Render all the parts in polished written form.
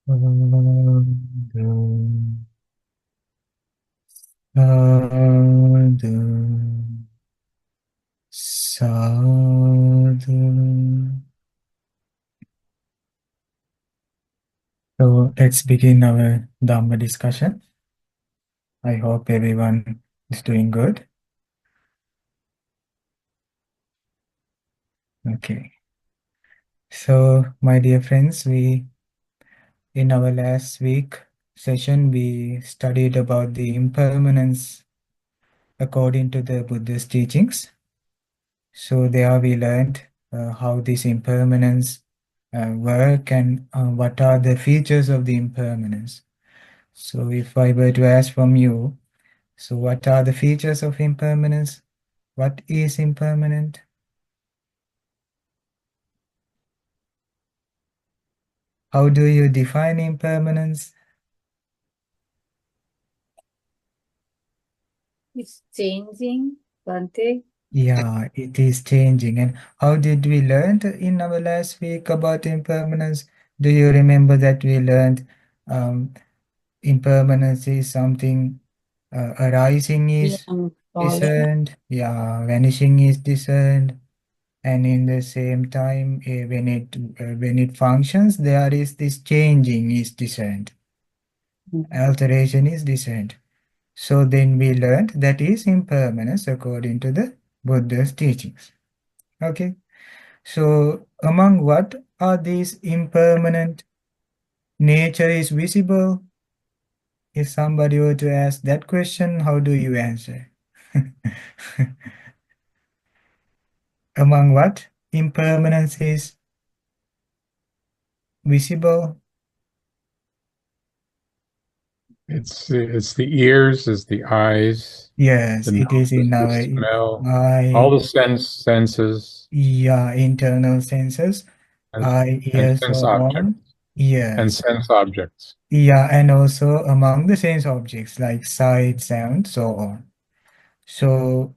Sadhu, sadhu, sadhu. So let's begin our Dhamma discussion. I hope everyone is doing good. Okay. So, my dear friends, in our last week session, we studied about the impermanence according to the Buddha's teachings. So there we learned how this impermanence work and what are the features of the impermanence. So if I were to ask from you, so what are the features of impermanence? What is impermanent? How do you define impermanence? It's changing, Bante. Yeah, it is changing. And how did we learn in our last week about impermanence? Do you remember that we learned um, impermanence is something arising Yeah, is falling. discerned, yeah, vanishing is discerned, and in the same time, when it functions, there is this changing is discerned, alteration is discerned. So then we learned that is impermanence according to the Buddha's teachings. Okay. So among what are these impermanent? Nature is visible. If somebody were to ask that question, how do you answer? Among what? Impermanence is visible. It's the ears, it's the eyes, Yes, the it is in nose, the our smell, all eye, the senses yeah, internal senses, and eye, and ear, so sense on. objects and Yes, sense objects. yeah, and also among the sense objects like sight, sound, so on. So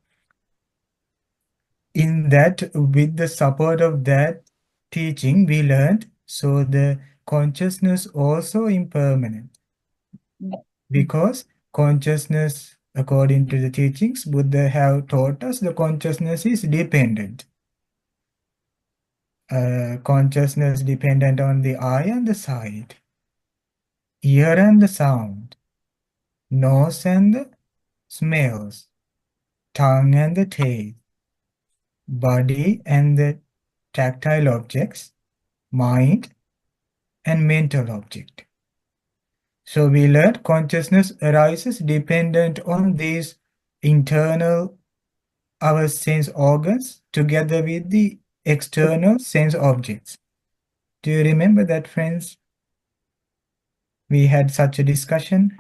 in that, with the support of that teaching, we learned so the consciousness also impermanent because consciousness, according to the teachings, Buddha have taught us the consciousness is dependent. Consciousness dependent on the eye and the sight, ear and the sound, nose and the smells, tongue and the taste, body and the tactile objects, mind and mental object. So we learned consciousness arises dependent on these internal our sense organs together with the external sense objects. Do you remember that, friends? We had such a discussion.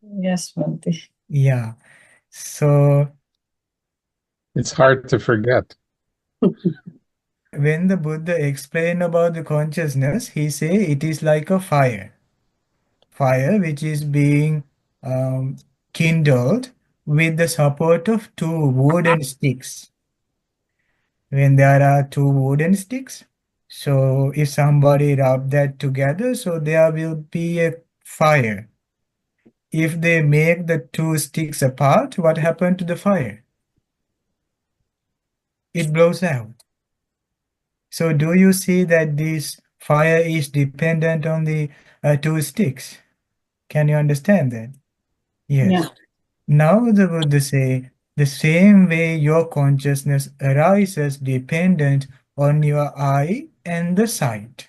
Yes, Bante. Yeah. So It's hard to forget. when the Buddha explained about the consciousness, he say it is like a fire. Fire which is being kindled with the support of two wooden sticks. When there are two wooden sticks, so if somebody rub that together, so there will be a fire. If they make the two sticks apart, what happened to the fire? It blows out. So do you see that this fire is dependent on the two sticks? Can you understand that? Yeah. Yes. Now the Buddha say, the same way your consciousness arises dependent on your eye and the sight.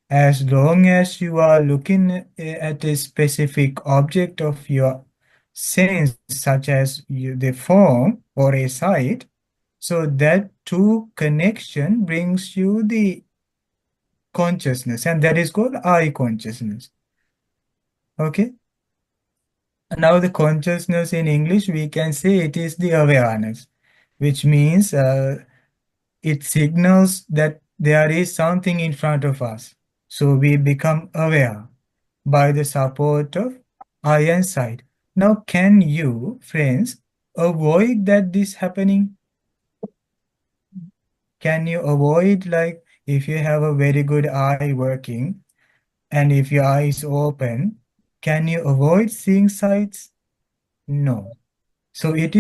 As long as you are looking at a specific object of your sense, such as the form or a sight, so that two connection brings you the consciousness, and that is called eye consciousness. Okay? Now the consciousness in English, we can say it is the awareness, which means it signals that there is something in front of us. So we become aware by the support of eye and sight. Now, can you, friends, avoid that this happening? Can you avoid, like, if you have a very good eye working, And if your eye is open, can you avoid seeing sights? No. So it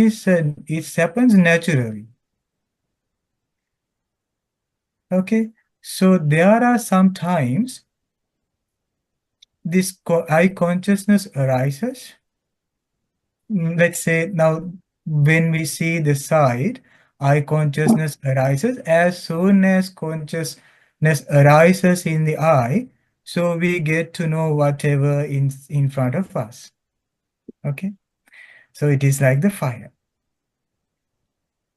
happens naturally. Okay. So there are some times this eye consciousness arises. Let's say now when we see the sight, eye consciousness arises. As soon as consciousness arises in the eye, so we get to know whatever in front of us. Okay. So it is like the fire.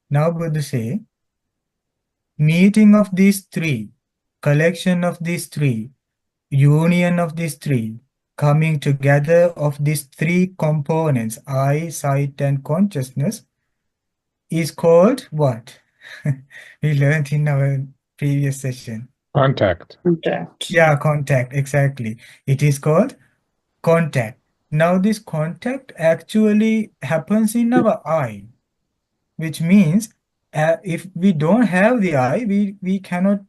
Now Buddha say, meeting of these three, collection of these three, union of these three, coming together of these three components, eye, sight, and consciousness, is called what? We learned in our previous session. Contact. Contact. Yeah, contact, exactly. It is called contact. Now, this contact actually happens in our eye, which means if we don't have the eye, we cannot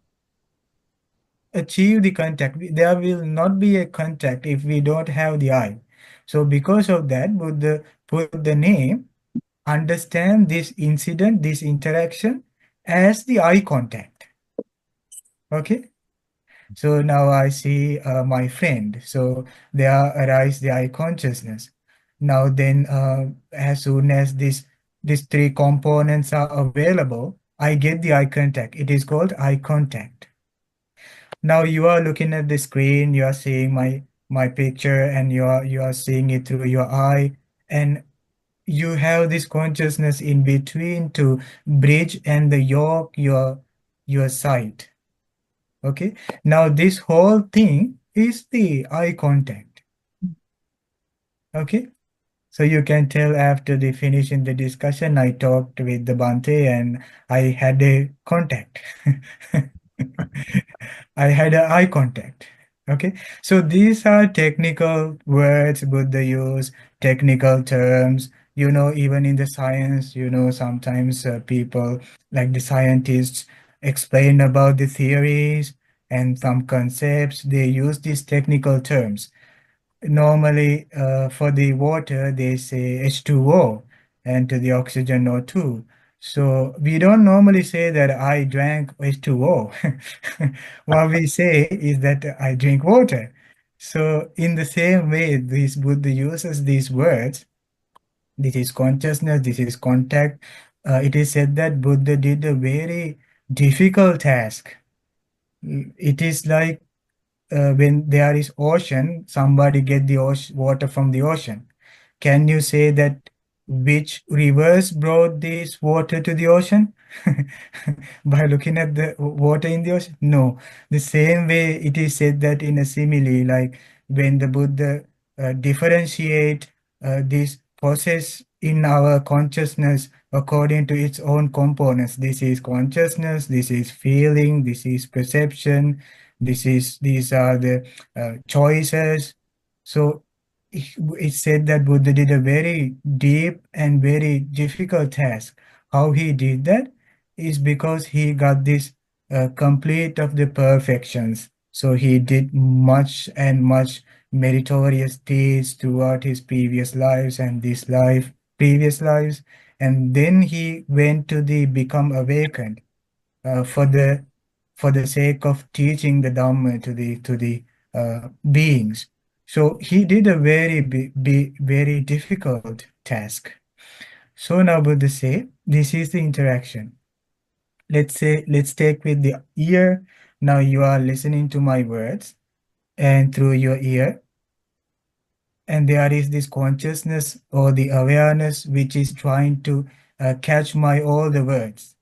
achieve the contact. There will not be a contact if we don't have the eye. So because of that, Buddha put the name, understand this incident, this interaction as the eye contact. Okay. So now I see my friend. So there arise the eye consciousness. Now then, as soon as these three components are available, I get the eye contact. It is called eye contact. Now you are looking at the screen, you are seeing my picture, and you are seeing it through your eye, and you have this consciousness in between to bridge and the your sight. Okay. Now this whole thing is the eye contact. Okay. So you can tell after the finishing the discussion, I talked with the Bante and I had a contact. I had a eye contact. Okay. So these are technical words Buddha use, technical terms. Even in the science, sometimes people like the scientists explain about the theories and some concepts. They use these technical terms. Normally, for the water, they say H2O, and to the oxygen O2. So we don't normally say that I drank H2O. What we say is that I drink water. So in the same way, this Buddha uses these words. This is consciousness, this is contact. It is said that Buddha did a very difficult task. It is like when there is ocean, somebody get the water from the ocean. Can you say that which rivers brought this water to the ocean? By looking at the water in the ocean? No. The same way it is said that in a simile, like when the Buddha differentiate this process in our consciousness according to its own components. This is consciousness, this is feeling, this is perception, these are the choices. So it said that Buddha did a very deep and very difficult task. How he did that is because he got this complete of the perfections. So he did much and much meritorious deeds throughout his previous lives and this life, previous lives, and then he went to the become awakened for the sake of teaching the Dhamma to the beings. So he did a very difficult task. So now Buddha say, this is the interaction. Let's take with the ear. Now you are listening to my words and through your ear. And there is this consciousness or the awareness which is trying to catch my all the words.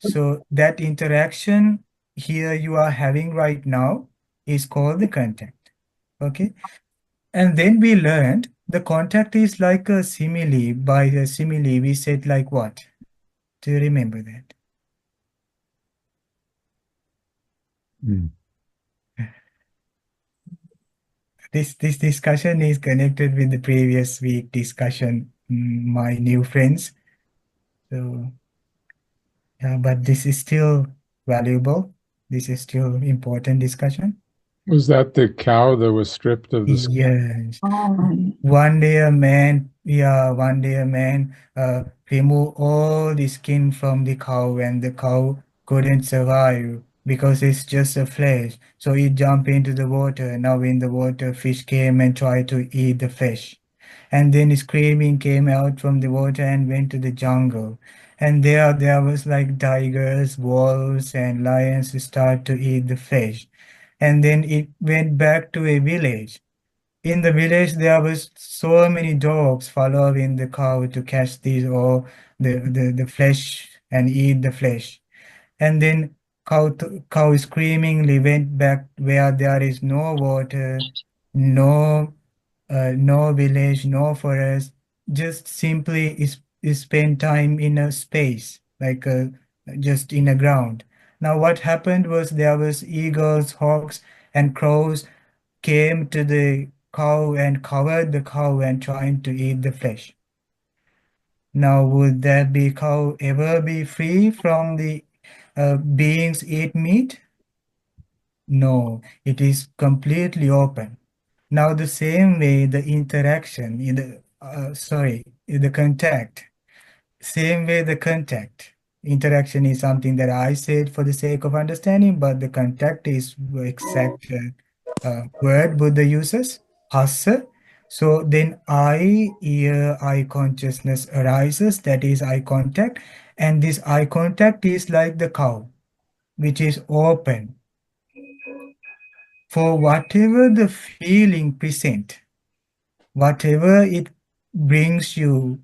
So that interaction here you are having right now is called the contact. Okay. And then we learned the contact is like a simile. By the simile, we said like what? Do you remember that? Mm. This discussion is connected with the previous week discussion, my new friends. So yeah, but this is still valuable. This is still important discussion. Was that the cow that was stripped of the skin? Yes. Oh, One day a man removed all the skin from the cow and the cow couldn't survive because it's just a flesh. So he jumped into the water. Now in the water, fish came and tried to eat the fish. And then screaming came out from the water and went to the jungle. And there was like tigers, wolves, and lions start to eat the fish. And then it went back to a village. In the village, there was so many dogs following the cow to catch these or the flesh and eat the flesh. And then cow screamingly went back where there is no water, no no village, no forest, just simply is spend time in a space, like just in a ground. Now what happened was there was eagles, hawks, and crows came to the cow and covered the cow and trying to eat the flesh. Now would that be cow ever be free from the beings eat meat? No, it is completely open. Now, the same way the interaction in the in the contact, same way the contact. Interaction is something that I said for the sake of understanding, but the contact is exact word Buddha uses, hassa. So then eye consciousness arises, that is eye contact, and this eye contact is like the cow, which is open for whatever the feeling present, whatever it brings you,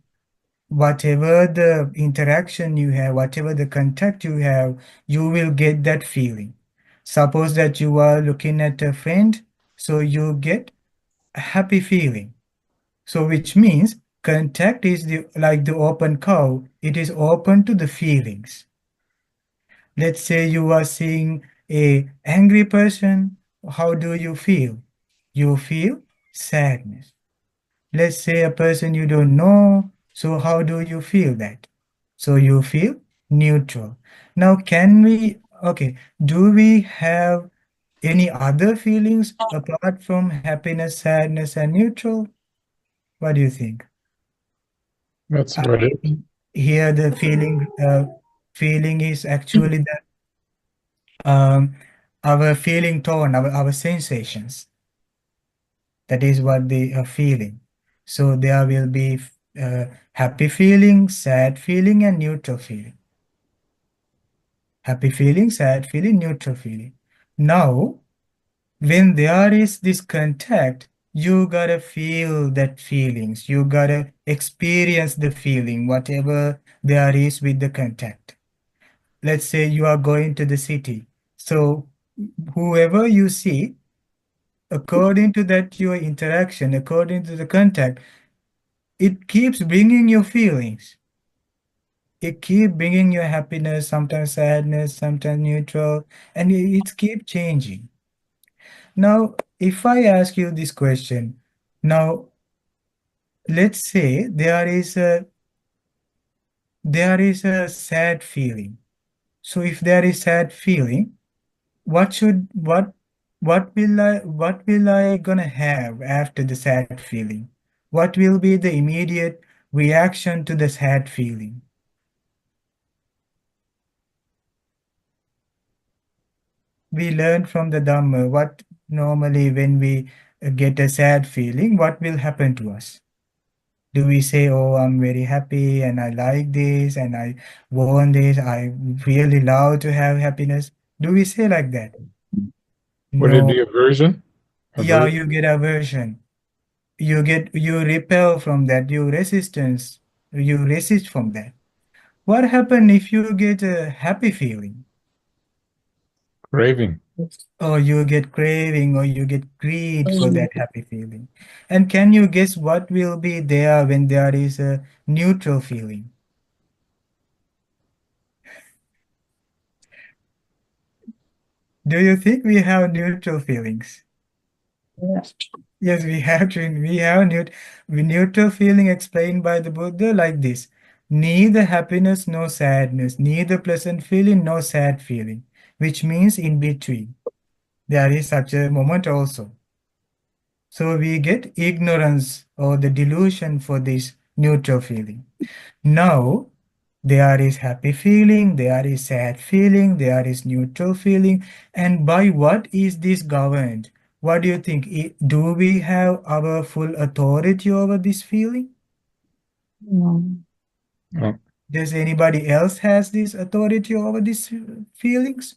whatever the interaction you have, whatever the contact you have, you will get that feeling. Suppose that you are looking at a friend, so you get a happy feeling. So which means contact is like the open cow, it is open to the feelings. Let's say you are seeing a angry person, how do you feel? You feel sadness. Let's say a person you don't know, so how do you feel that? So you feel neutral. Now do we have any other feelings apart from happiness, sadness, and neutral? What do you think? That's what it. Here the feeling is actually the our feeling tone, our sensations. That is what they are feeling. So there will be happy feeling, sad feeling, and neutral feeling. Happy feeling, sad feeling, neutral feeling. Now, when there is this contact, you gotta feel that feelings. You gotta experience the feeling, whatever there is with the contact. Let's say you are going to the city. So whoever you see, according to that your interaction, according to the contact, it keeps bringing your feelings. It keep bringing your happiness, sometimes sadness, sometimes neutral, and it keep changing. Now, if I ask you this question, now let's say there is a sad feeling. So if there is sad feeling, what should what will I gonna have after the sad feeling? What will be the immediate reaction to the sad feeling? We learn from the Dhamma what normally when we get a sad feeling, what will happen to us? Do we say, oh, I'm very happy and I like this and I want this, I really love to have happiness? Do we say like that? Would it No. be aversion? Yeah, Aversion? you get aversion. You repel from that, you resist from that. What happens if you get a happy feeling? Craving. Or you get craving or you get greed for that happy feeling. And can you guess what will be there when there is a neutral feeling? Do you think we have neutral feelings? yeah. Yes, we have neutral feeling explained by the Buddha like this. Neither happiness nor sadness, neither pleasant feeling nor sad feeling, which means in between. There is such a moment also. So we get ignorance or the delusion for this neutral feeling. Now, there is happy feeling, there is sad feeling, there is neutral feeling. And by what is this governed? What do you think? Do we have our full authority over this feeling? No. No. Does anybody else has this authority over these feelings?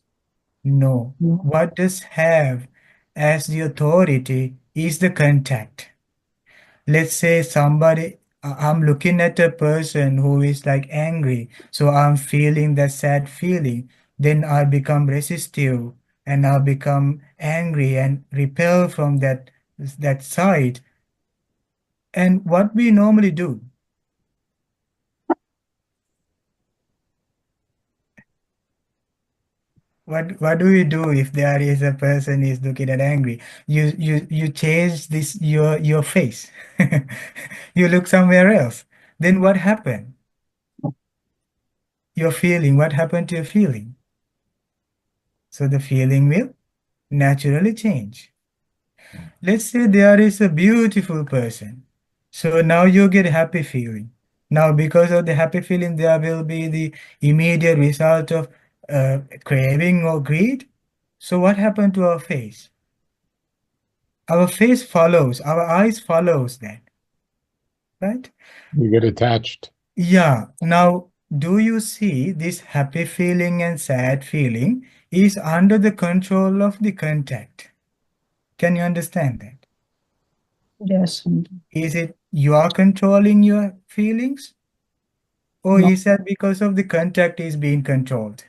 No. No. What does have as the authority is the contact. Let's say I'm looking at a person who is like angry, so I'm feeling that sad feeling. Then I become resistive and I become angry and repel from that side. And what we normally do, what do we do if there is a person is looking at angry? You change this your face. You look somewhere else. Then what happened? Your feeling, what happened to your feeling? So the feeling will naturally change. Let's say there is a beautiful person. So now you get happy feeling. Now because of the happy feeling, there will be the immediate result of craving or greed. So what happened to our face? Our face follows, our eyes follows that, right? You get attached. Yeah. Now, do you see this happy feeling and sad feeling is under the control of the contact? Can you understand that? Yes. Is it you are controlling your feelings? Or No. is that because of the contact is being controlled?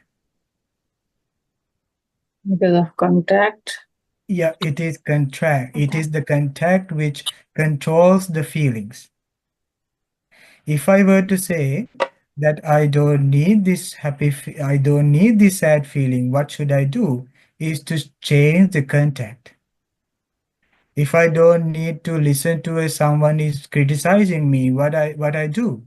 Because of contact. Yeah, it is contract. It is the contact which controls the feelings. If I were to say that I don't need this I don't need this sad feeling, what should I do? Is to change the contact. If I don't need to listen to someone is criticizing me, what I do?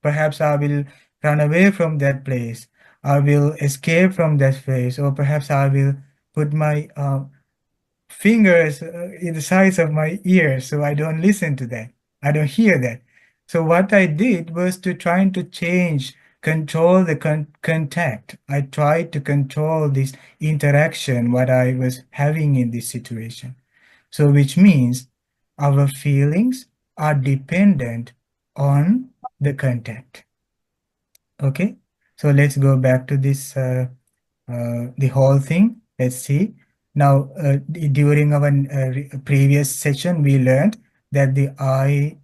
Perhaps I will run away from that place. I will escape from that place, or perhaps I will put my fingers in the size of my ears so I don't listen to that. I don't hear that. So what I did was to trying to control the contact. I tried to control this interaction, what I was having in this situation. So which means our feelings are dependent on the contact. Okay, so let's go back to this the whole thing. Let's see. Now, during our previous session, we learned that the eye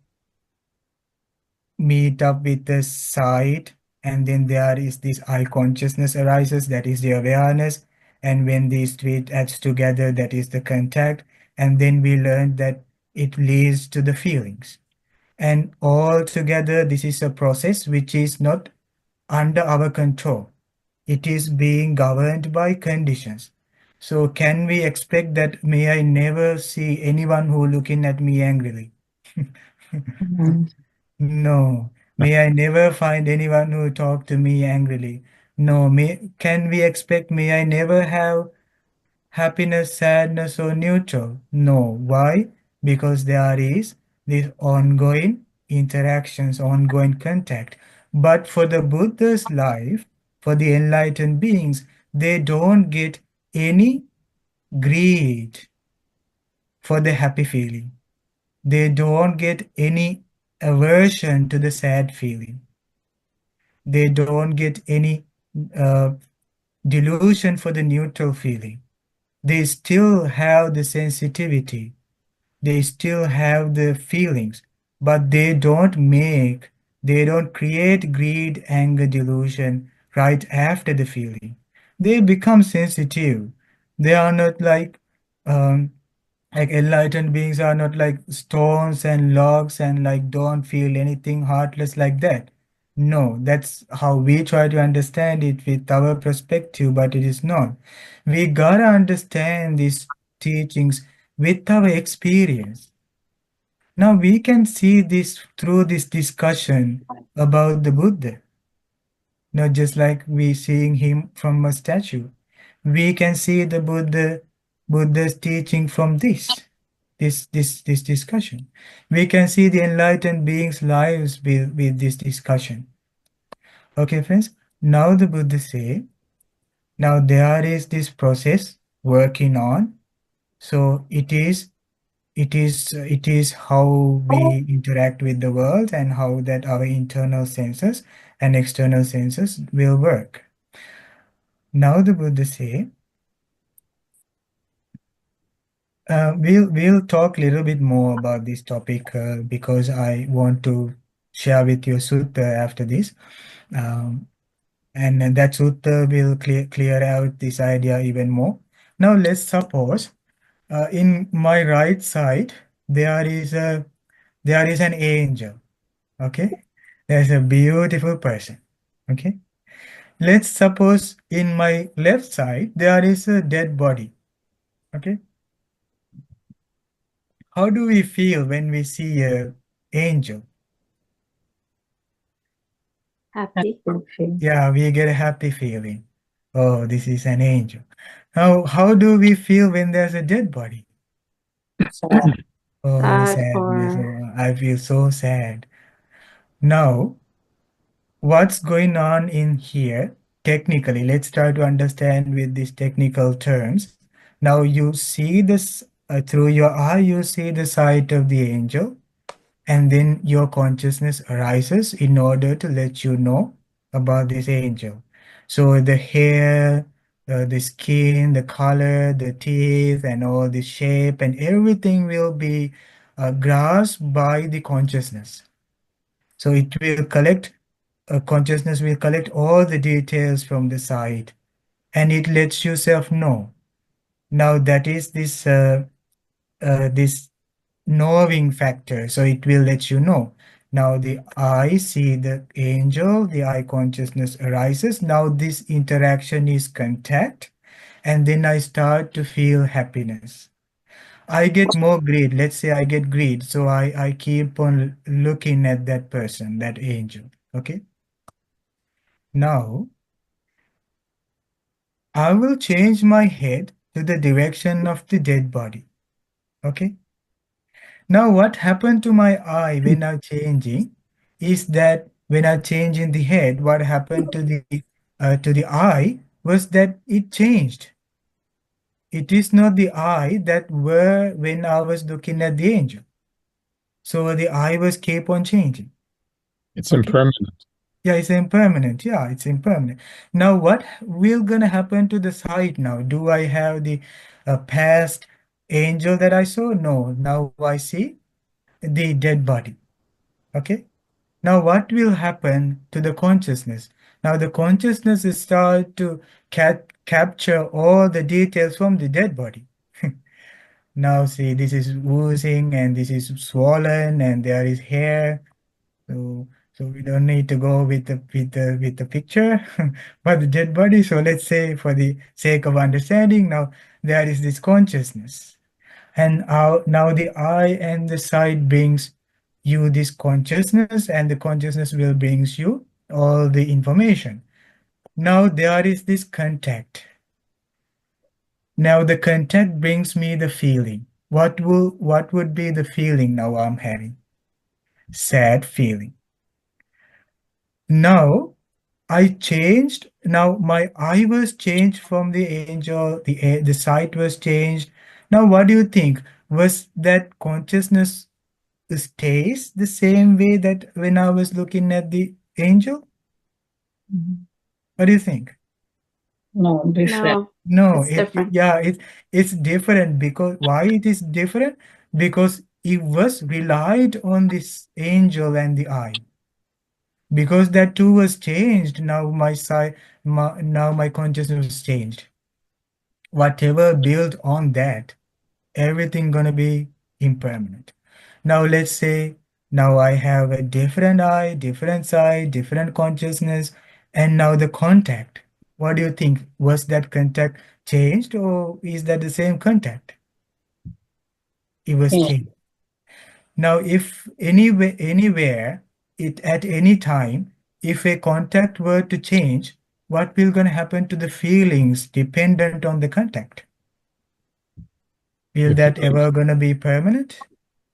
meet up with the sight, and then there is this eye consciousness arises, that is the awareness. And when these three adds together, that is the contact. And then we learned that it leads to the feelings. And all together, this is a process which is not under our control. It is being governed by conditions. So can we expect that may I never see anyone who looking at me angrily? No. May I never find anyone who talk to me angrily? No. Can we expect may I never have happiness, sadness, or neutral? No. Why? Because there is this ongoing interactions, ongoing contact. But for the Buddha's life, for the enlightened beings, they don't get any greed for the happy feeling. They don't get any aversion to the sad feeling. They don't get any uh, delusion for the neutral feeling. They still have the sensitivity. They still have the feelings, but they don't create greed, anger, delusion right after the feeling. They become sensitive. They are not like enlightened beings are not like stones and logs and like don't feel anything heartless like that. No, that's how we try to understand it with our perspective, but it is not. We gotta understand these teachings with our experience. Now we can see this through this discussion about the Buddha, not just like we seeing him from a statue. We can see the Buddha Buddha's teaching from this discussion. We can see the enlightened beings' lives with this discussion. Okay, friends. Now the Buddha say, now there is this process working on. So it is how we interact with the world and how that our internal senses and external senses will work. Now the Buddha say, we'll talk a little bit more about this topic because I want to share with you sutta after this, and then that sutta will clear out this idea even more. Now let's suppose in my right side there is an angel. Okay, there's a beautiful person. Okay, let's suppose in my left side there is a dead body. Okay, how do we feel when we see a angel? Happy. Yeah, we get a happy feeling. Oh, this is an angel. Now, how do we feel when there's a dead body? Sad. Oh, Sad sadness. or Oh, I feel so sad. Now, what's going on in here technically? Let's try to understand with these technical terms. Now, you see this through your eye, you see the sight of the angel, and then your consciousness arises in order to let you know about this angel. So the hair, the skin, the color, the teeth, and all the shape and everything will be grasped by the consciousness. So it will collect, consciousness will collect all the details from the sight, and it lets yourself know. Now that is this knowing factor, so it will let you know. Now the I see the angel, the eye consciousness arises. Now this interaction is contact, and then I start to feel happiness. I get more greed. Let's say I get greed, so I keep on looking at that person, that angel. Okay. Now I will change my head to the direction of the dead body. Okay. Now, what happened to my eye when I'm changing is that when I change in the head, what happened to the eye was that it changed. It is not the eye that were when I was looking at the angel. So the eye was keep on changing. It's Okay. impermanent. Yeah, it's impermanent. Yeah, it's impermanent. Now, what will gonna happen to the sight now? Do I have the past angel that I saw? No. Now I see the dead body. Okay. Now, what will happen to the consciousness? Now, the consciousness is start to capture all the details from the dead body. Now, see, this is oozing and this is swollen and there is hair. So we don't need to go with the picture, but the dead body. So let's say, for the sake of understanding, now there is this consciousness. And now the I and the sight brings you this consciousness, and the consciousness will brings you all the information. Now there is this contact. Now the contact brings me the feeling. What would be the feeling now I'm having? Sad feeling. Now I changed. Now my eye was changed from the angel. The sight was changed. Now what do you think? Was that consciousness stays the same way that when I was looking at the angel? Mhm. What do you think? No, different. no, No, it's different. it's different. Because why it is different? Because it was relied on this angel and the eye. Because that too was changed. Now now my consciousness was changed. Whatever built on that, everything gonna be impermanent. Now let's say now I have a different eye, different side, different consciousness, and now the contact. What do you think? Was that contact changed, or is that the same contact? It was Yeah. changed. Now, if anywhere, at any time, if a contact were to change, what will gonna happen to the feelings dependent on the contact? Will If that it ever gonna be permanent?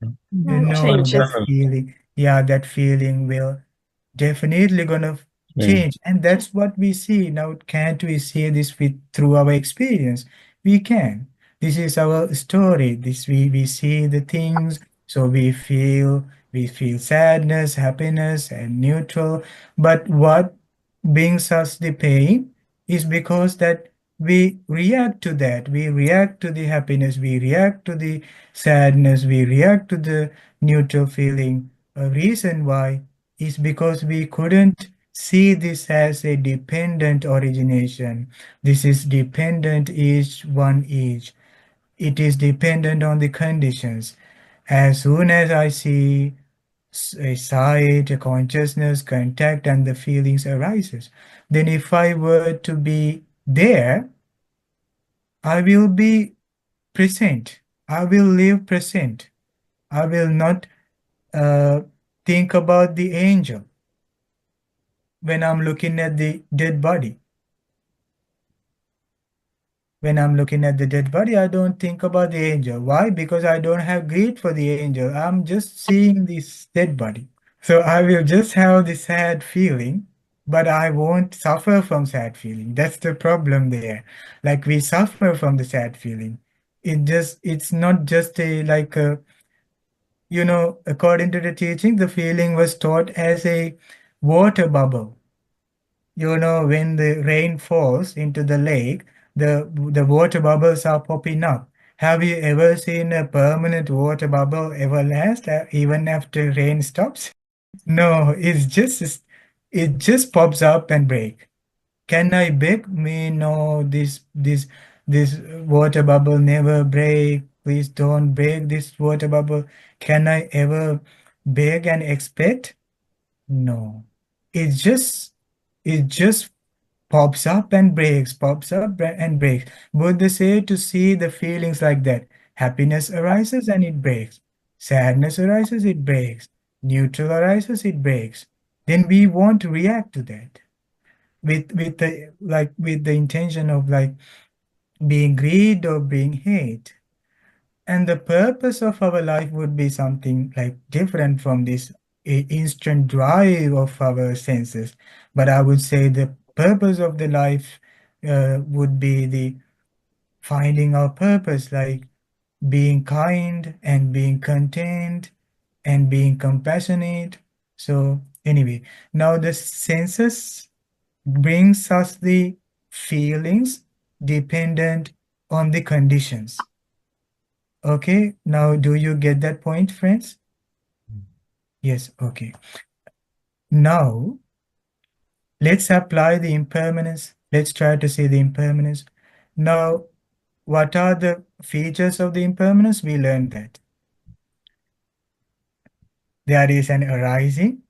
You Mhm. know, Changes. that feeling, yeah, that feeling will definitely gonna change. And that's what we see. Now, can't we see this with through our experience? We can. This is our story. This we see the things, so we feel sadness, happiness, and neutral. But what brings us the pain is because that we react to that. We react to the happiness, we react to the sadness, we react to the neutral feeling. A reason why is because we couldn't see this as a dependent origination. This is dependent each. It is dependent on the conditions. As soon as I see a sight, a consciousness, contact, and the feelings arises, then if I were to be there, I will be present. I will live present. I will not uh, think about the angel when I'm looking at the dead body. When I'm looking at the dead body, I don't think about the angel. Why? Because I don't have greed for the angel. I'm just seeing this dead body. So I will just have the sad feeling, but I won't suffer from sad feeling. That's the problem there. Like we suffer from the sad feeling. It's not just a like a, according to the teaching, the feeling was taught as a water bubble. When the rain falls into the lake, the water bubbles are popping up. Have you ever seen a permanent water bubble ever last, even after rain stops? No, it just pops up and break. Can I beg me? No, this water bubble never break. Please don't break this water bubble. Can I ever beg and expect? No. It just pops up and breaks, pops up and breaks. Buddha say to see the feelings like that. Happiness arises and it breaks. Sadness arises, it breaks. Neutral arises, it breaks. Then we won't react to that with the intention of like being greed or being hate. And the purpose of our life would be something like different from this instant drive of our senses. But I would say the purpose of the life would be the finding our purpose, like being kind and being content and being compassionate. So anyway, now the senses brings us the feelings dependent on the conditions. Okay, now do you get that point, friends? Yes, okay. Now, let's apply the impermanence. Let's try to see the impermanence. Now, what are the features of the impermanence? We learned that. There is an arising,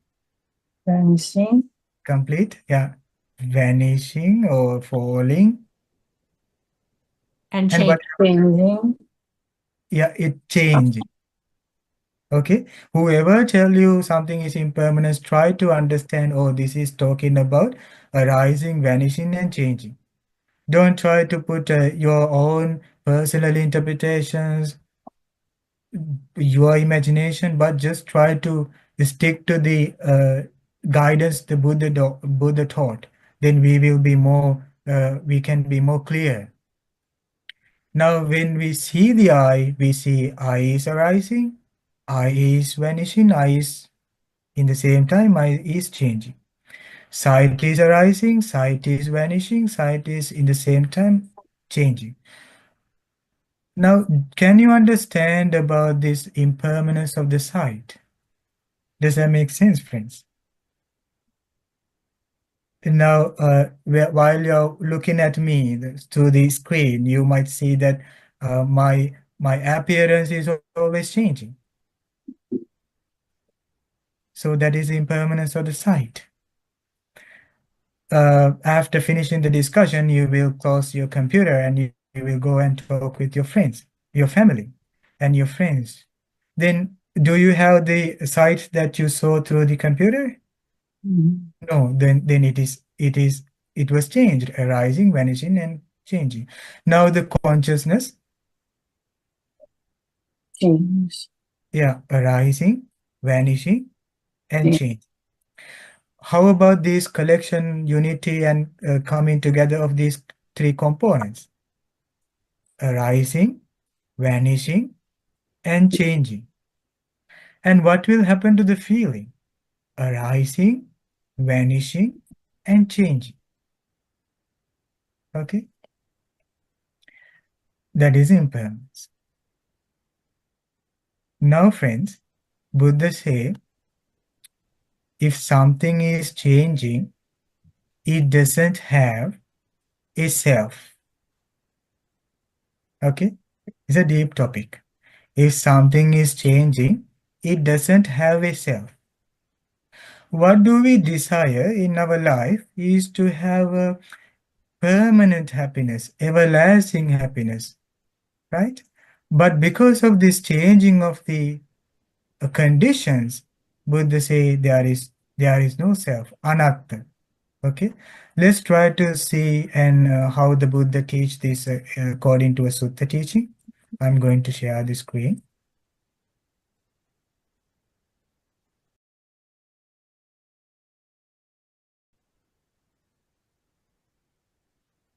Vanishing. complete, yeah, vanishing or falling, And and what, changing. yeah, it changing. Okay, whoever tell you something is impermanence, try to understand, oh, this is talking about arising, vanishing, and changing. Don't try to put your own personal interpretations, your imagination, but just try to stick to the guidance the Buddha taught. Then we can be more clear. Now, when we see the eye, we see eye is arising, eye is vanishing, eye is in the same time, eye is changing. Sight is arising, sight is vanishing, sight is in the same time changing. Now, can you understand about this impermanence of the sight? Does that make sense, friends? Now, while you're looking at me to the screen, you might see that my appearance is always changing. So that is the impermanence of the sight. After finishing the discussion, you will close your computer and you will go and talk with your friends, your family, and your friends. Then, do you have the sight that you saw through the computer? Mhm. No, then it was changed, arising, vanishing, and changing. Now the consciousness, Change. Yeah, arising, vanishing, and Yeah. change. How about this collection, unity, and coming together of these three components? Arising, vanishing, and changing. And what will happen to the feeling? Arising, vanishing, and changing. Okay? That is impermanence. Now, friends, Buddha say, if something is changing, it doesn't have a self. Okay? It's a deep topic. If something is changing, it doesn't have a self. What do we desire in our life is to have a permanent happiness, everlasting happiness, right? But because of this changing of the conditions, Buddha say there is no self, anatta. Okay, let's try to see and how the Buddha teach this according to a sutta teaching. I'm going to share the screen.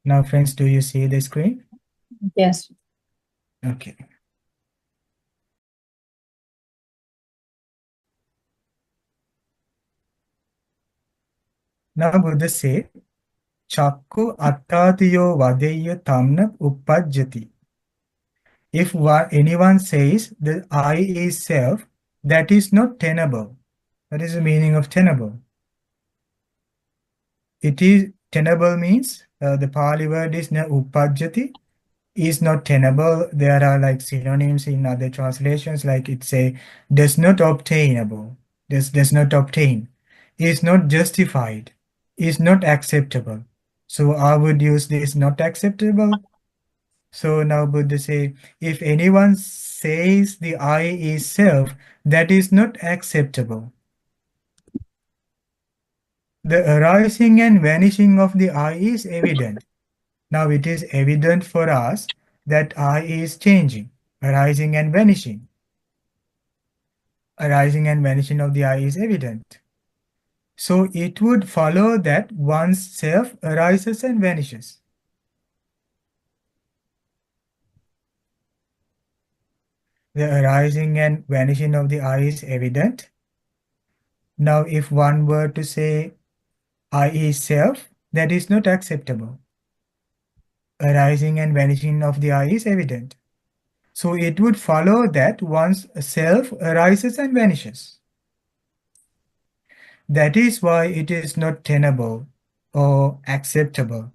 Now, friends, do you see the screen? Yes. Okay. Now, Buddha say, Chakku attatiyo vadeya tamna uppajjati. If anyone says the I is self, that is not tenable. What is the meaning of tenable? It is tenable means the Pali word is na uppajjati, is not tenable. There are like synonyms in other translations, like it say does not obtainable, does not obtain, is not justified, is not acceptable. So I would use this not acceptable. So now Buddha say, if anyone says the I is self, that is not acceptable. The arising and vanishing of the I is evident. Now it is evident for us that I is changing, arising and vanishing. Arising and vanishing of the I is evident. So it would follow that one's self arises and vanishes. The arising and vanishing of the I is evident. Now if one were to say I is self, that is not acceptable. Arising and vanishing of the I is evident. So it would follow that one's self arises and vanishes. That is why it is not tenable or acceptable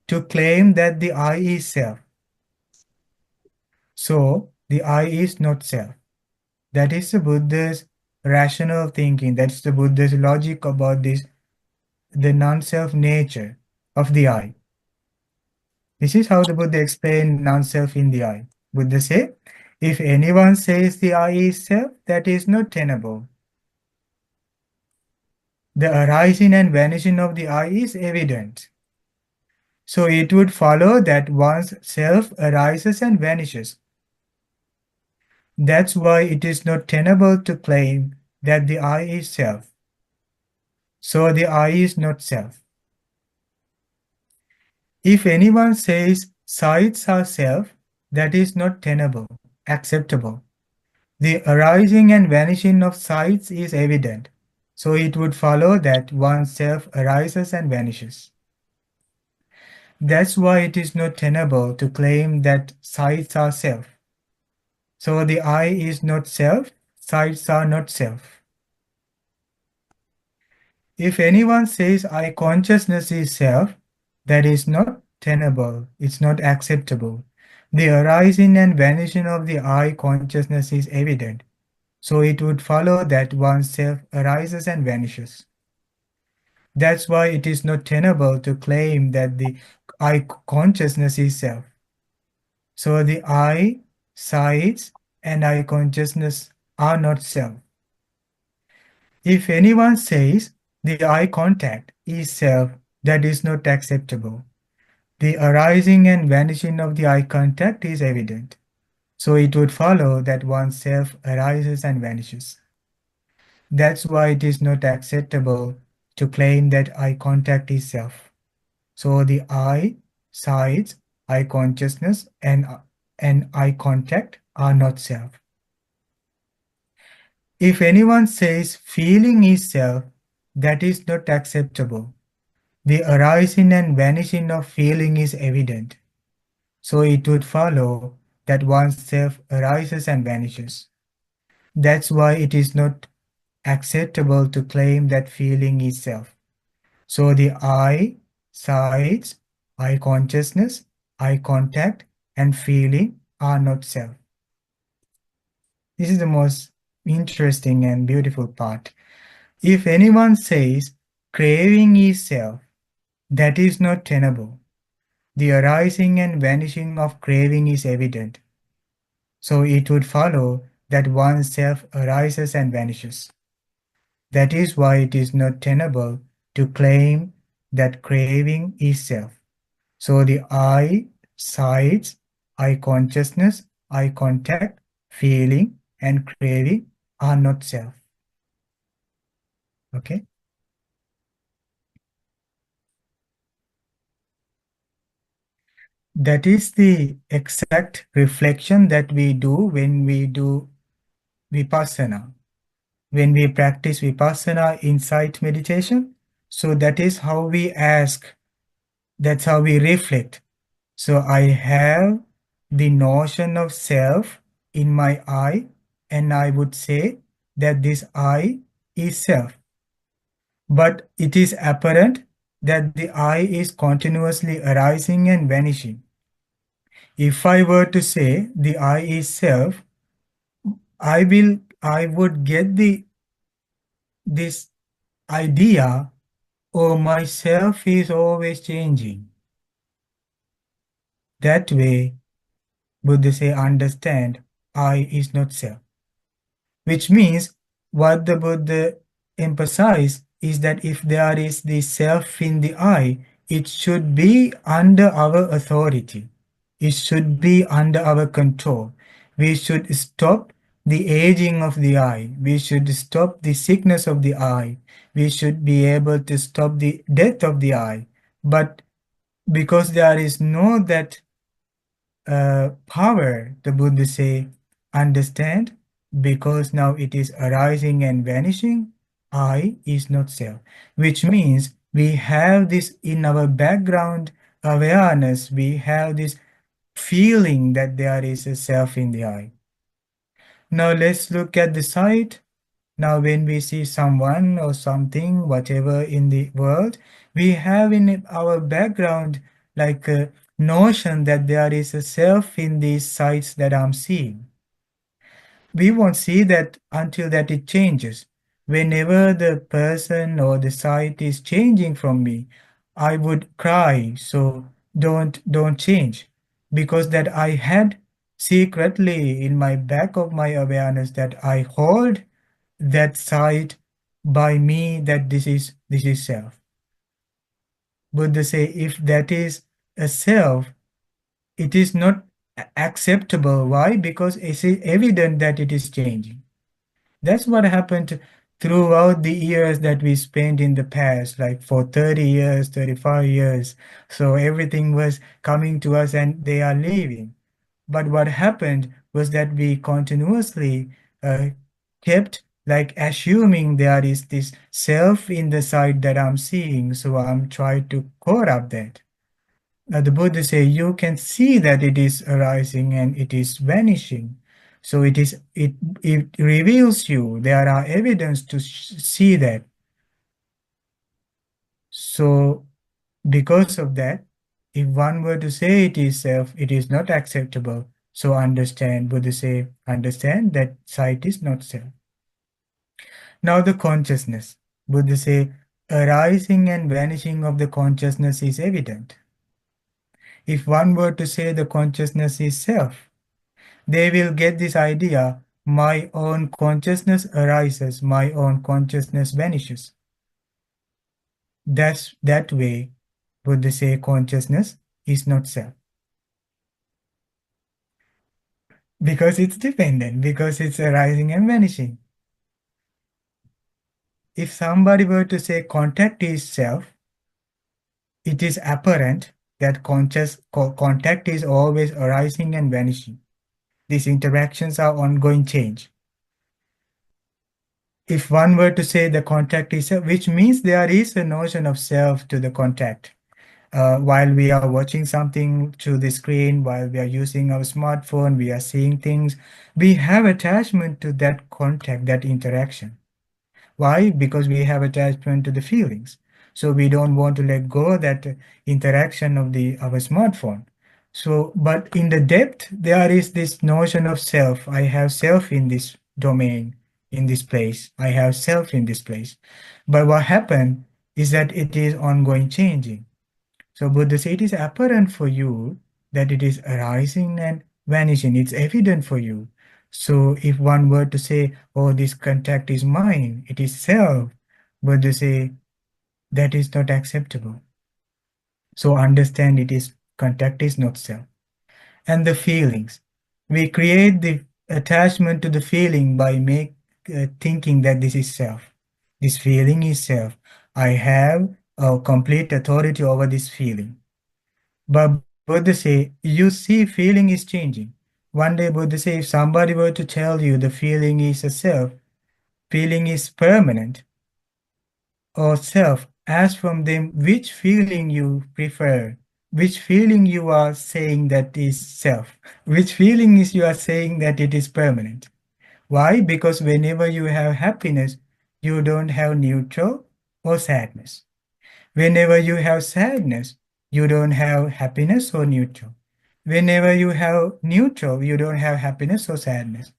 to claim that the I is self. So the I is not self. That is the Buddha's rational thinking. That's the Buddha's logic about this, the non-self nature of the I. This is how the Buddha explained non-self in the I. Buddha say, if anyone says the I is self, that is not tenable. The arising and vanishing of the I is evident. So it would follow that one's self arises and vanishes. That's why it is not tenable to claim that the I is self. So the I is not self. If anyone says sights are self, that is not tenable, acceptable. The arising and vanishing of sights is evident. So it would follow that one's self arises and vanishes. That's why it is not tenable to claim that sights are self. So the I is not self, sights are not self. If anyone says I consciousness is self, that is not tenable, it's not acceptable. The arising and vanishing of the I consciousness is evident. So it would follow that one's self arises and vanishes. That's why it is not tenable to claim that the I consciousness is self. So the I, sights, and I consciousness are not self. If anyone says the eye contact is self, that is not acceptable. The arising and vanishing of the eye contact is evident. So it would follow that oneself arises and vanishes. That's why it is not acceptable to claim that eye contact is self. So the eye, sight, eye consciousness, and eye contact are not self. If anyone says feeling is self, that is not acceptable. The arising and vanishing of feeling is evident. So it would follow that oneself arises and vanishes. That's why it is not acceptable to claim that feeling is self. So the eye, sight, eye consciousness, eye contact, and feeling are not self. This is the most interesting and beautiful part. If anyone says craving is self, that is not tenable. The arising and vanishing of craving is evident. So it would follow that oneself arises and vanishes. That is why it is not tenable to claim that craving is self. So the eye, sight, eye consciousness, eye contact, feeling, and craving are not self. Okay? That is the exact reflection that we do when we do vipassana. When we practice vipassana insight meditation, so that is how we ask, that's how we reflect. So I have the notion of self in my eye, and I would say that this eye is self. But it is apparent that the eye is continuously arising and vanishing. If I were to say the I is self, I would get this idea, oh, myself is always changing. That way, Buddha say, understand, I is not self. Which means what the Buddha emphasized is that if there is the self in the I, it should be under our authority. It should be under our control. We should stop the aging of the eye. We should stop the sickness of the eye. We should be able to stop the death of the eye. But because there is no that power, the Buddha say, understand, because now it is arising and vanishing, I is not self. Which means we have this in our background awareness, we have this feeling that there is a self in the eye. Now let's look at the sight. Now when we see someone or something, whatever in the world, we have in our background like a notion that there is a self in these sights that I'm seeing. We won't see that until that it changes. Whenever the person or the sight is changing from me, I would cry, so don't change. Because that I had secretly in my back of my awareness that I hold that sight by me that this is self. Buddha say if that is a self, it is not acceptable. Why? Because it is evident that it is changing. That's what happened throughout the years that we spent in the past, like for 30 years, 35 years. So everything was coming to us and they are leaving. But what happened was that we continuously kept like assuming there is this self in the sight that I'm seeing. So I'm trying to cover up that. The Buddha say you can see that it is arising and it is vanishing. So it reveals you. There are evidence to see that. So because of that, if one were to say it is self, it is not acceptable. So understand, Buddha say, understand that sight is not self. Now the consciousness. Buddha say, arising and vanishing of the consciousness is evident. If one were to say the consciousness is self, they will get this idea, my own consciousness arises, my own consciousness vanishes. That's that way, Buddha say consciousness is not self. Because it's dependent, because it's arising and vanishing. If somebody were to say contact is self, it is apparent that contact is always arising and vanishing. These interactions are ongoing change. If one were to say the contact is self, which means there is a notion of self to the contact. While we are watching something through the screen, while we are using our smartphone, we are seeing things, we have attachment to that contact, that interaction. Why? Because we have attachment to the feelings. So we don't want to let go of that interaction of our smartphone. So, but in the depth, there is this notion of self. I have self in this domain, in this place. I have self in this place. But what happened is that it is ongoing changing. So Buddha said it is apparent for you that it is arising and vanishing. It's evident for you. So if one were to say, oh, this contact is mine, it is self, Buddha say that is not acceptable. So understand it is contact is not self. And the feelings. We create the attachment to the feeling by thinking that this is self. This feeling is self. I have a complete authority over this feeling. But Buddha say, you see feeling is changing. One day Buddha say, if somebody were to tell you the feeling is a self, feeling is permanent, or self, ask from them which feeling you prefer, which feeling you are saying that is self, which feeling is you are saying that it is permanent. Why? Because whenever you have happiness, you don't have neutral or sadness. Whenever you have sadness, you don't have happiness or neutral. Whenever you have neutral, you don't have happiness or sadness.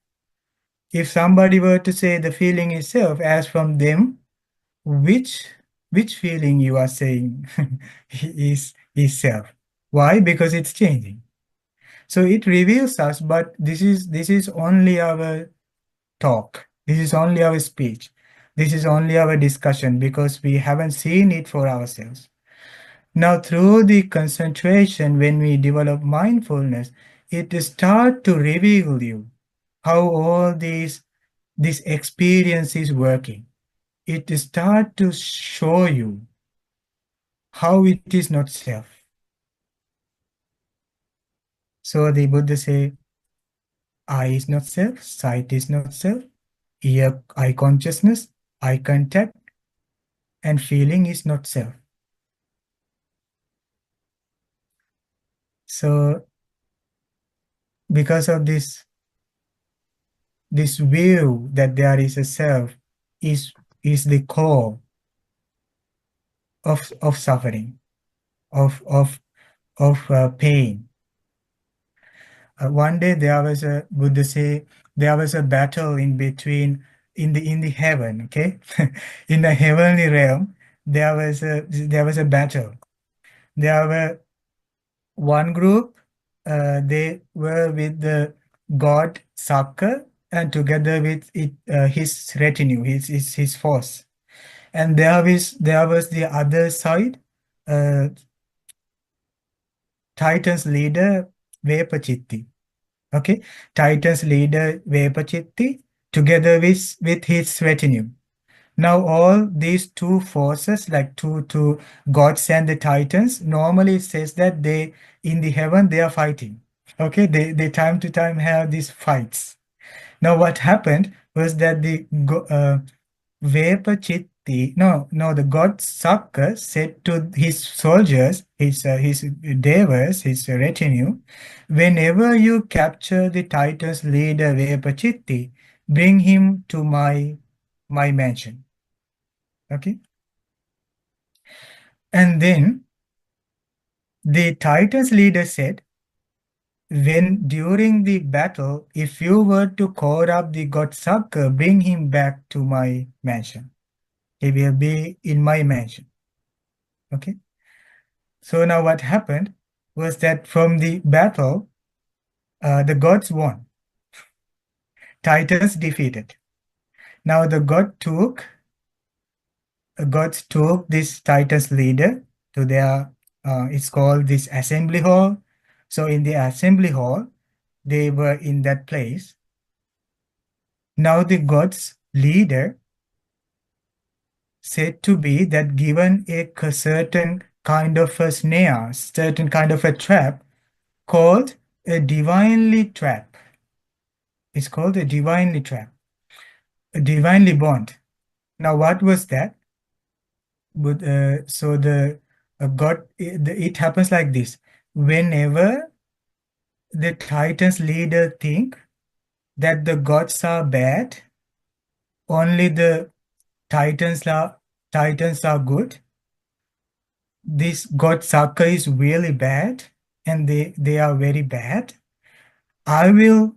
If somebody were to say the feeling is self, ask from them which feeling you are saying is self. Why? Because it's changing. So it reveals us, but this is only our talk. This is only our speech. This is only our discussion because we haven't seen it for ourselves. Now, through the concentration, when we develop mindfulness, it starts to reveal you how all this experience is working. It starts to show you how it is not self. So the Buddha say, eye is not self, sight is not self, eye consciousness, eye contact, and feeling is not self. So because of this view that there is a self is the core of suffering, of pain. One day there was a Buddha say there was a battle in between in the heaven. Okay, in the heavenly realm there was a battle. There were one group, they were with the god Sakka and together with his retinue, his force. And there was the other side, uh, Titan's leader Vepachitti. Okay, Titan's leader Vepachitti together with his retinue. Now all these two forces, like two gods and the Titans, normally it says that they in the heaven they are fighting. Okay, they time to time have these fights. Now what happened was that the god Sakka said to his soldiers, his devas, his retinue, whenever you capture the Titan's leader Vepachitti, bring him to my mansion. Okay, and then the Titan's leader said, when during the battle, if you were to call up the god Sakka, bring him back to my mansion. He will be in my mansion. Okay. So now what happened was that from the battle, the gods won. Titans defeated. Now the gods took this Titans leader to their, it's called this assembly hall. So in the assembly hall, they were in that place. Now the god's leader said to be that given a certain kind of a snare, certain kind of a trap called a divinely trap. It's called a divinely trap, a divinely bond. Now, what was that? But so the God, it happens like this. Whenever the Titans leader think that the gods are bad, only the Titans are good. This God Saka is really bad, and they are very bad. I will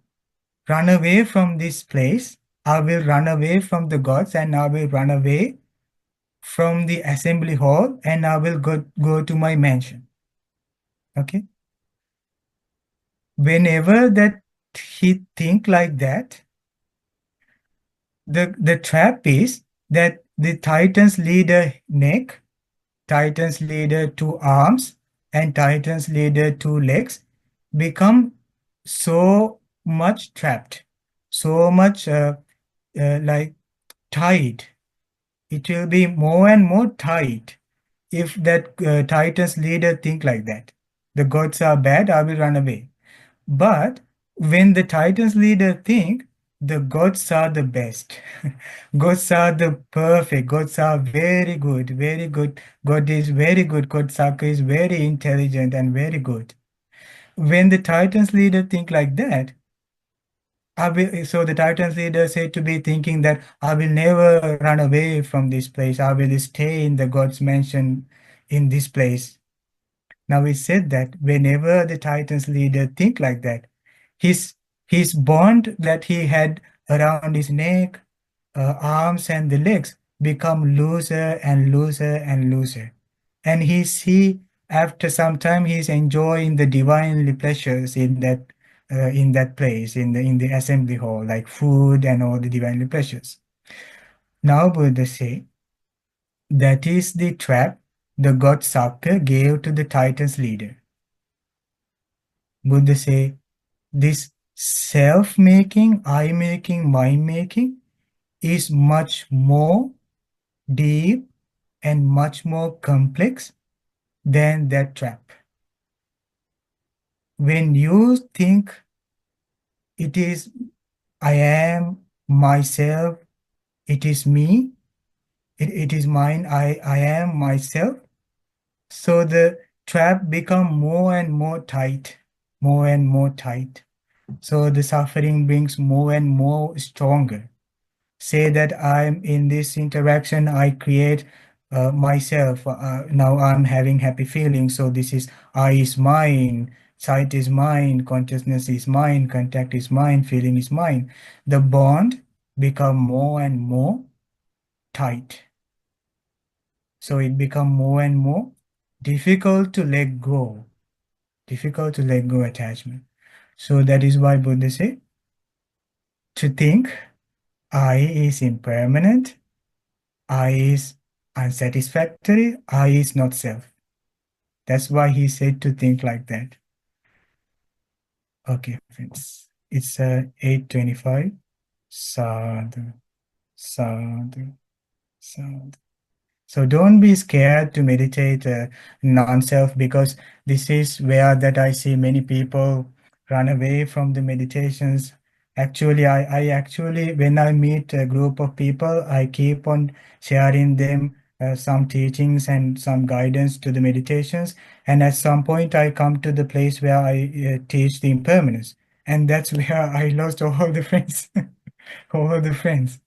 run away from this place. I will run away from the gods, and I will run away from the assembly hall, and I will go to my mansion. Okay. Whenever that he think like that, the trap is that the Titans leader neck, Titans leader two arms, and Titans leader two legs become so much trapped, so much like tied. It will be more and more tight if that Titans leader think like that. The gods are bad, I will run away. But when the Titans leader think the gods are the best, gods are the perfect, gods are very good, very good. God is very good. God Saka is very intelligent and very good. When the Titans leader think like that, so the Titans leader said to be thinking that I will never run away from this place. I will stay in the God's mansion in this place. Now he said that whenever the Titans leader think like that, his his bond that he had around his neck, arms, and the legs become looser and looser and looser. And he after some time he's enjoying the divinely pleasures in that place in the assembly hall, like food and all the divinely pleasures. Now Buddha say that is the trap the god Saka gave to the Titans leader. Buddha say this self-making, I-making, mind-making is much more deep and much more complex than that trap. When you think it is I am myself, it is me, it is mine, I am myself, so the trap become more and more tight, more and more tight. So the suffering brings more and more stronger. Say that I'm in this interaction, I create myself. Now I'm having happy feelings. So this is I is mine, sight is mine, consciousness is mine, contact is mine, feeling is mine. The bond become more and more tight. So it become more and more difficult to let go, difficult to let go attachment. So that is why Buddha say to think I is impermanent, I is unsatisfactory, I is not self. That's why he said to think like that. Okay, friends. It's 8:25. Sadhu, sadhu, sadhu. So don't be scared to meditate non-self, because this is where that I see many people run away from the meditations. Actually, I actually, when I meet a group of people, I keep on sharing them some teachings and some guidance to the meditations. And at some point, I come to the place where I teach the impermanence. And that's where I lost all the friends, all the friends.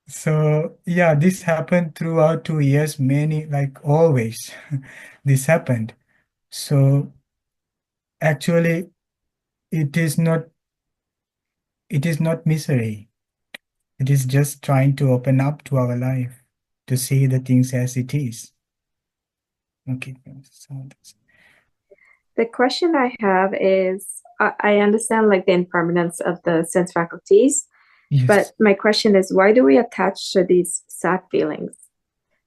So yeah, this happened throughout 2 years, many, like always, this happened. So actually, it is not, it is not misery. It is just trying to open up to our life, to see the things as it is. Okay. So The question I have is, I understand like the impermanence of the sense faculties, yes. but my question is, why do we attach to these sad feelings?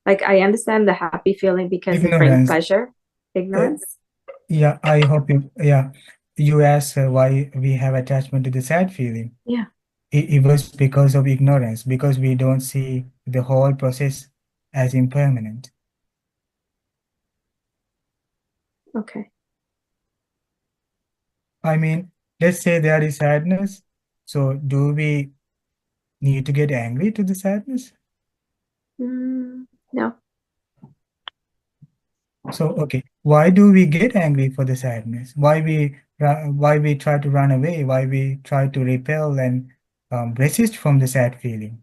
Like, I understand the happy feeling because it brings Ignorance. pleasure. Ignorance? Yeah, I hope you, yeah. you asked why we have attachment to the sad feeling. Yeah. It was because of ignorance, because we don't see the whole process as impermanent. Okay. I mean, let's say there is sadness. So do we need to get angry to the sadness? No. So, okay, why do we get angry for the sadness? Why we try to run away? Why we try to repel and resist from the sad feeling?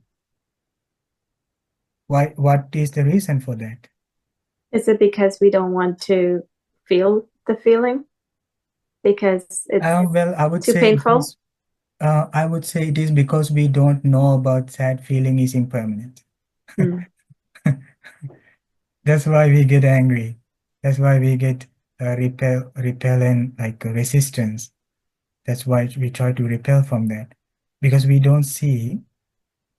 Why? What is the reason for that? Is it because we don't want to feel the feeling? Because it's Well, I would too say painful? it is because we don't know about sad feeling is impermanent. Mm. That's why we get angry. That's why we get repel and like resistance. That's why we try to repel from that, because we don't see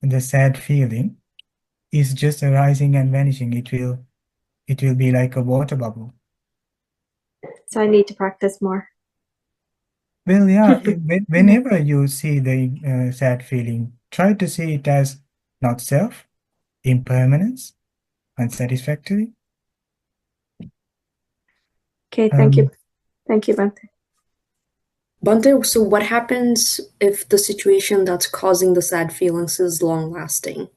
the sad feeling is just arising and vanishing. It will be like a water bubble. So I need to practice more. Well, yeah, whenever you see the sad feeling, try to see it as not self, impermanence, unsatisfactory. Okay, thank you. Thank you, Bante. Bante, so what happens if the situation that's causing the sad feelings is long lasting?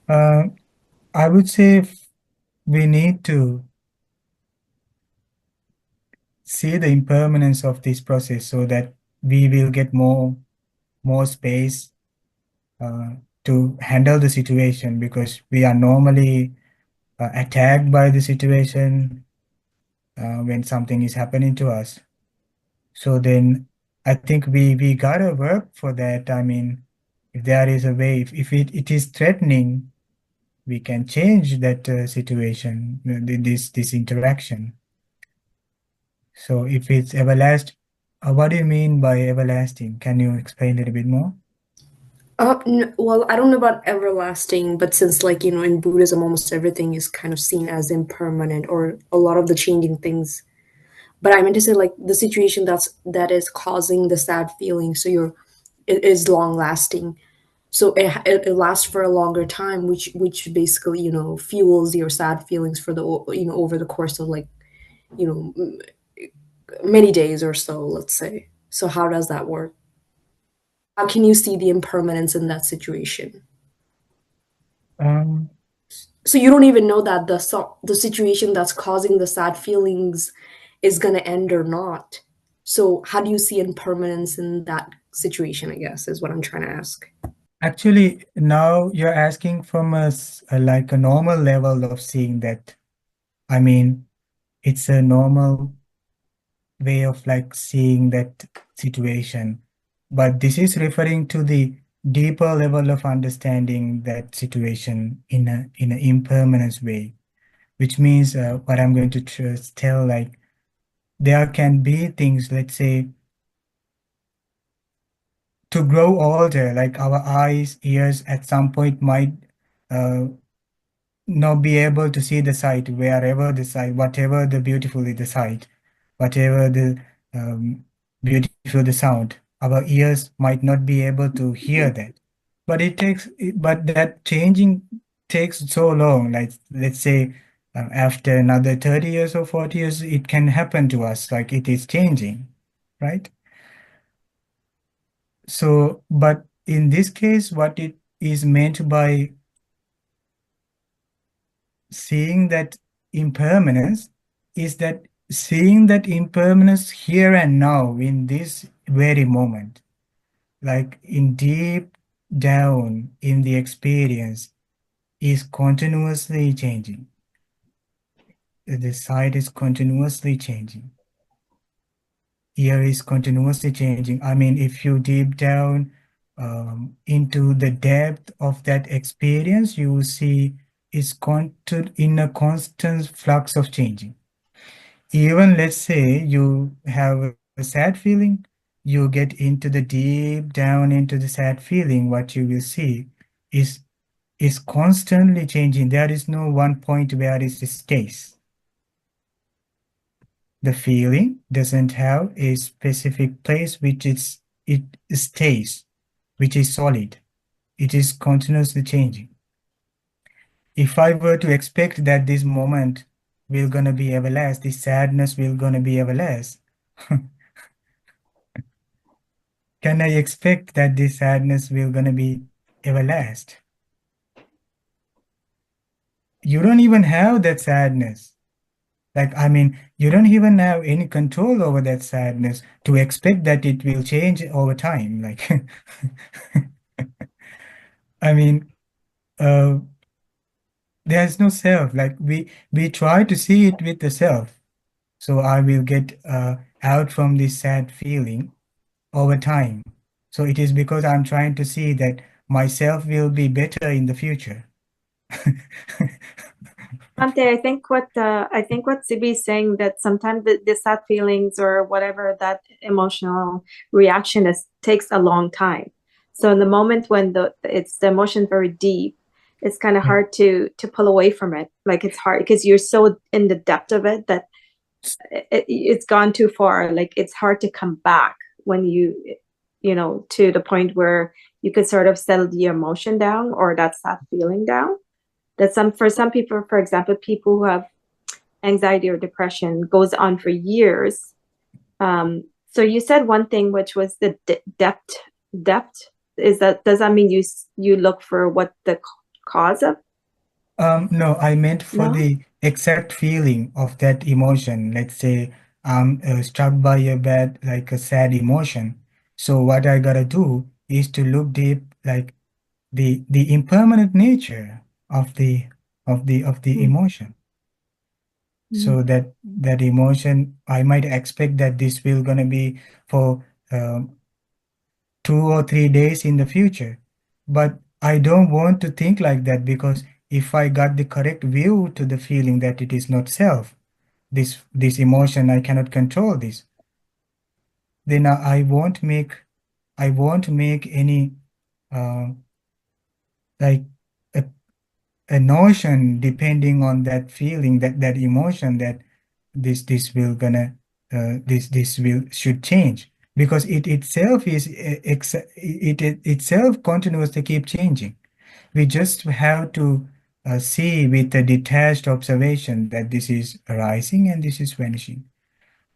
I would say we need to see the impermanence of this process so that we will get more space to handle the situation, because we are normally attacked by the situation when something is happening to us. So then I think we gotta work for that. I mean, if there is a way, if it is threatening, we can change that situation, this interaction. So if it's everlasting, what do you mean by everlasting? Can you explain it a bit more? Well, I don't know about everlasting, but since, like, in Buddhism, almost everything is kind of seen as impermanent, or a lot of the changing things. But I meant to say, like, the situation that is causing the sad feeling, so it is long lasting. So it lasts for a longer time, which basically, fuels your sad feelings for the, over the course of, like, many days or so, let's say. So how does that work? How can you see the impermanence in that situation? So you don't even know that the situation that's causing the sad feelings is going to end or not. So how do you see impermanence in that situation, I guess, is what I'm trying to ask. Actually, now you're asking from us like a normal level of seeing that. I mean, it's a normal way of like seeing that situation. But this is referring to the deeper level of understanding that situation in an impermanence way, which means what I'm going to tell, like, there can be things, let's say, to grow older, like our eyes, ears at some point might uh, not be able to see the sight, wherever the sight, whatever the beautiful is the sight, whatever the beautiful the sound. Our ears might not be able to hear that. But but that changing takes so long. Like, let's say, after another 30 years or 40 years, it can happen to us, like it is changing, right? So, but in this case, what it is meant by seeing that impermanence is that seeing that impermanence here and now in this very moment, like in deep down in the experience, is continuously changing. The sight is continuously changing. Ear is continuously changing. I mean, if you deep down into the depth of that experience, you will see it's in a constant flux of changing. Even let's say you have a sad feeling, you get into the deep down into the sad feeling, what you will see is constantly changing. There is no one point where it stays. the feeling doesn't have a specific place which it stays, which is solid. It is continuously changing. If I were to expect that this moment will gonna be everlast, this sadness will gonna be everlast, can I expect that this sadness will gonna be everlast? You don't even have that sadness. Like, I mean, you don't even have any control over that sadness to expect that it will change over time. Like, I mean, there's no self. Like we try to see it with the self. So I will get out from this sad feeling over time. So it is because I'm trying to see that myself will be better in the future. Ante, I think what Sibi is saying, that sometimes the sad feelings or whatever that emotional reaction is takes a long time. So in the moment when the emotion very deep, it's kind of hard to pull away from it. Like it's hard because you're so in the depth of it that it's gone too far. Like it's hard to come back when you know, to the point where you could sort of settle the emotion down or that sad feeling down. That for some people, for example, people who have anxiety or depression goes on for years. So you said one thing, which was the depth. Does that mean you look for what the cause of? No, I meant for No? the exact feeling of that emotion. Let's say I'm struck by a bad, like a sad emotion. So what I gotta do is to look deep, like the impermanent nature of the emotion. So that emotion, I might expect that this will gonna be for 2 or 3 days in the future, but I don't want to think like that, because if I got the correct view to the feeling that it is not self, this emotion, I cannot control this, then I won't make any like a notion depending on that feeling, that emotion, that this will gonna this will should change, because it itself is it itself continues to keep changing. We just have to see with a detached observation that this is arising and this is vanishing.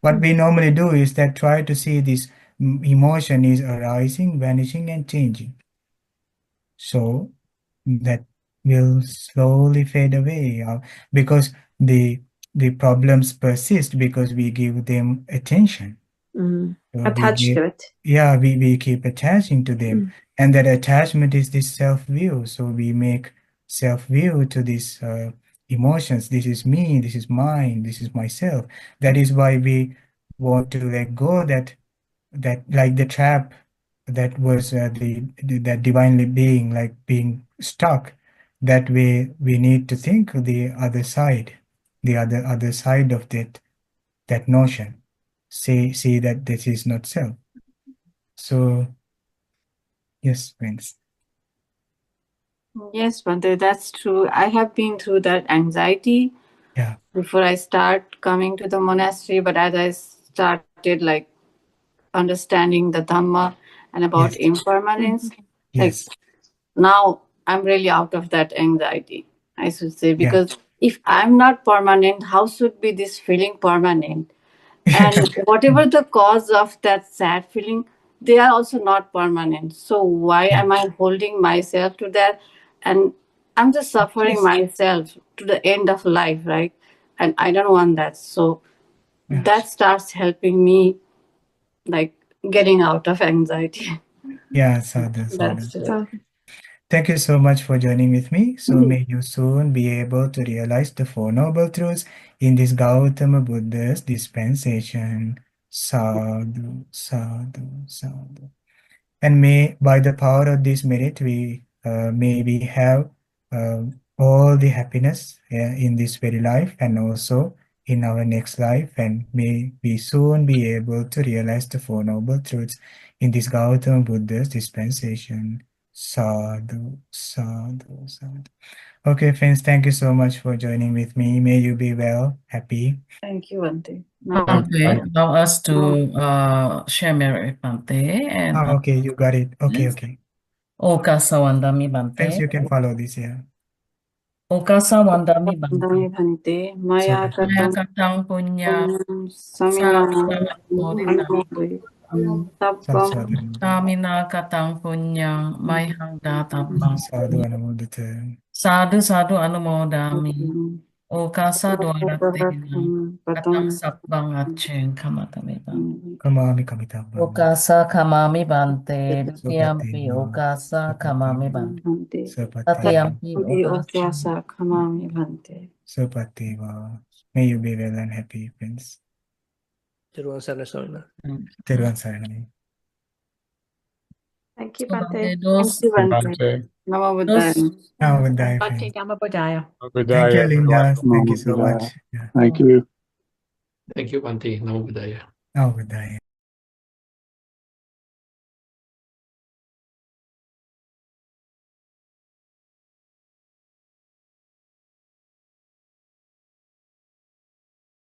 What we normally do is that try to see this emotion is arising, vanishing, and changing. So that will slowly fade away, because the problems persist because we give them attention. So Attached to it. yeah, we keep attaching to them, and that attachment is this self-view. So we make self-view to these emotions. This is me, this is mine, this is myself. That is why we want to let go that like the trap that was that divinely being, like being stuck. That way we need to think the other side, the other side of that notion. See that this is not self. So yes, Vince. Yes, Bhante, that's true. I have been through that anxiety Yeah. before I start coming to the monastery, but as I started like understanding the Dhamma and about Yes. impermanence, Yes. like now I'm really out of that anxiety, I should say, Yeah. because if I'm not permanent, how should be this feeling permanent? And whatever the cause of that sad feeling, they are also not permanent. So why Yeah. am I holding myself to that? And I'm just suffering Yes. myself to the end of life, right? And I don't want that. So Yeah. that starts helping me like getting out of anxiety. Yeah, sadhu. That's it. Thank you so much for joining with me. So may you soon be able to realize the Four Noble Truths in this Gautama Buddha's dispensation. Sadhu, sadhu, sadhu. And may, by the power of this merit, may we have all the happiness in this very life and also in our next life, and may we soon be able to realize the Four Noble Truths in this Gautama Buddha's dispensation. Sadhu, sadhu, sadhu. Okay, friends, thank you so much for joining with me. May you be well, happy. Thank you, Bante. Bante, allow us to share merit with Bante and Okay, you got it. Okay, Yes. okay. Okasa Wandami Friends, you Bante. can follow this here. Okasa Wandami Bante. Dami Bante. Maya So, Maya katang katang punya samina Samina tapang Samina katang punya may hangga tapang. Sadhu Anamodita. Sadu sadu anumodami. Okasa dwaratina. Katang sabang atcheng kamatamiba. Kamami Kamitaba. Okasa kamami bante. Supati Tiampi ma. okasa kamami bante. Bante. Sapati. Tatiampi Di okasa. okyasa kamami Bante. Sapati ma. May you be well and happy, friends. Teruan Sarasona. Teruan Saranam. Thank you, So, Bante. Bante, Thank those, you, Bante. Bante. Namo Buddhaya. Namabuddhaya, Bante friends. Dhammapadaya. Thank you, Budaya, Linda. everyone. Thank you so Namabuddhaya. much. Yeah. Thank you. Thank you, Bante. Namo Buddhaya. Namabuddhaya.